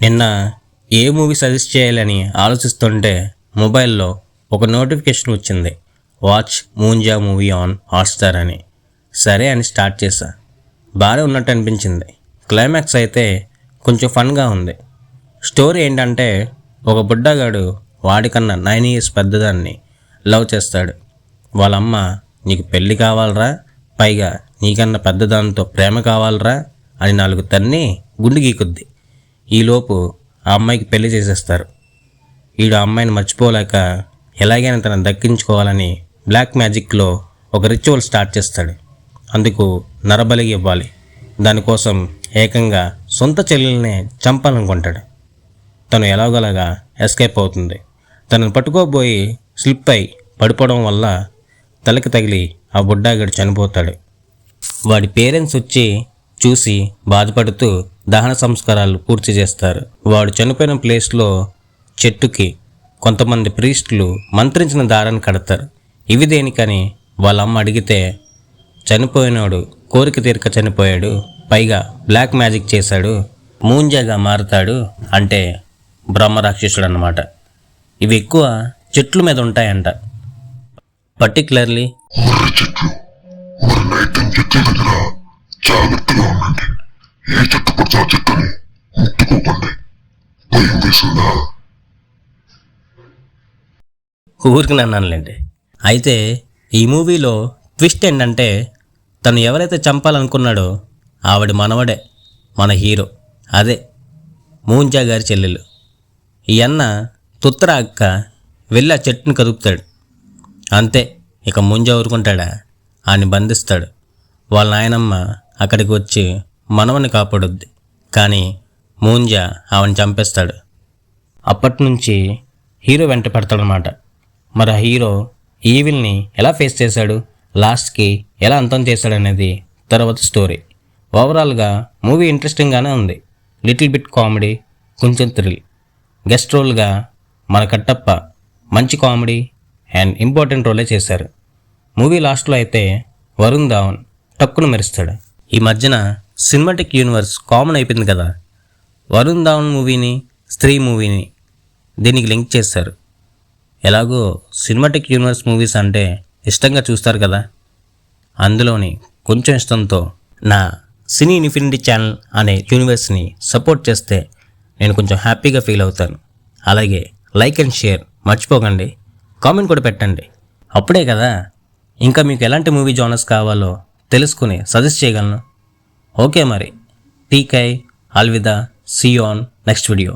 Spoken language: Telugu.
నిన్న ఏ మూవీ సజెస్ట్ చేయాలని ఆలోచిస్తుంటే మొబైల్లో ఒక నోటిఫికేషన్ వచ్చింది, వాచ్ మూంజా మూవీ ఆన్ హాట్స్టార్ అని. సరే అని స్టార్ట్ చేశా. బాగానే ఉన్నట్టు అనిపించింది. క్లైమాక్స్ అయితే కొంచెం ఫన్గా ఉంది. స్టోరీ ఏంటంటే, ఒక బుడ్డగాడు వాడికన్నా 9 years పెద్దదాన్ని లవ్ చేస్తాడు. వాళ్ళమ్మ, నీకు పెళ్ళి కావాలరా, పైగా నీకన్నా పెద్దదానితో ప్రేమ కావాలరా అని 4 తన్ని గుండు గీకుద్ది. ఈలోపు ఆ అమ్మాయికి పెళ్లి చేసేస్తారు. ఈడు ఆ అమ్మాయిని మర్చిపోలేక ఎలాగైనా తనను దక్కించుకోవాలని బ్లాక్ మ్యాజిక్లో ఒక రిచువల్ స్టార్ట్ చేస్తాడు. అందుకు నరబలి ఇవ్వాలి. దానికోసం ఏకంగా సొంత చెల్లెల్నే చంపాలనుకుంటాడు. తను ఎలాగోలాగా ఎస్కేప్ అవుతుంది. తనను పట్టుకోబోయి స్లిప్ అయి పడిపోవడం వల్ల తలకి తగిలి ఆ బుడ్డాగాడు చనిపోతాడు. వాడి పేరెంట్స్ వచ్చి చూసి బాధపడుతూ దహన సంస్కారాలు పూర్తి చేస్తారు. వాడు చనిపోయిన ప్లేస్లో చెట్టుకి కొంతమంది ప్రీస్టులు మంత్రించిన దారాన్ని కడతారు. ఇవి దేనికని వాళ్ళ అమ్మ అడిగితే, చనిపోయినోడు కోరిక తీరక చనిపోయాడు, పైగా బ్లాక్ మ్యాజిక్ చేశాడు, మూంజాగా మారుతాడు అంటే బ్రహ్మ రాక్షసుడు అన్నమాట. ఇవి ఎక్కువ చెట్ల మీద ఉంటాయంట. పర్టికులర్లీ జాగ్రత్తగా ఉండండి. ఏ చెట్టు పడితే ఆ చెట్టుని ముట్టుకోకండి. భయం వేసిందా? ఊరికి నన్నానులేండి. అయితే ఈ మూవీలో ట్విస్ట్ ఏంటంటే, తను ఎవరైతే చంపాలనుకున్నాడో ఆవిడ మనవడే మన హీరో. అదే మూంజా గారి చెల్లెలు. ఈ అన్న తుత్తర అక్క వెళ్ళి ఆ చెట్టుని కదుపుతాడు. అంతే, ఇక మూంజా ఊరుకుంటాడా? ఆయన్ని బంధిస్తాడు. వాళ్ళ నాయనమ్మ అక్కడికి వచ్చి మనవని కాపాడుద్ది. కానీ మూంజా ఆవిని చంపేస్తాడు. అప్పటి నుంచి హీరో వెంట పడతాడనమాట. మరి ఆ హీరో ఈవిల్ని ఎలా ఫేస్ చేశాడు, లాస్ట్కి ఎలా అంతం చేశాడనేది తర్వాత స్టోరీ. ఓవరాల్గా మూవీ ఇంట్రెస్టింగ్గానే ఉంది. లిటిల్ బిట్ కామెడీ, కొంచెం థ్రిల్. గెస్ట్ రోల్గా మన కట్టప్ప మంచి కామెడీ అండ్ ఇంపార్టెంట్ రోలే చేశారు. మూవీ లాస్ట్లో అయితే వరుణ్ ధావన్ టక్కున మెరుస్తాడు. ఈ మధ్యన సినిమాటిక్ యూనివర్స్ కామన్ అయిపోయింది కదా. వరుణ్ ధావన్ మూవీని, స్త్రీ మూవీని దీనికి లింక్ చేశారు. ఎలాగో సినిమాటిక్ యూనివర్స్ మూవీస్ అంటే ఇష్టంగా చూస్తారు కదా. అందులోని కొంచెం ఇష్టంతో నా సినీ ఇన్ఫినిటీ ఛానల్ అనే యూనివర్స్ని సపోర్ట్ చేస్తే నేను కొంచెం హ్యాపీగా ఫీల్ అవుతాను. అలాగే లైక్ అండ్ షేర్ మర్చిపోకండి. కామెంట్ కూడా పెట్టండి. అప్పుడే కదా ఇంకా మీకు ఎలాంటి మూవీ జానర్స్ కావాలో తెలుసుకుని సజెస్ట్ చేయగలను. ఓకే మరి, టీకై అల్విదా, see you on next video.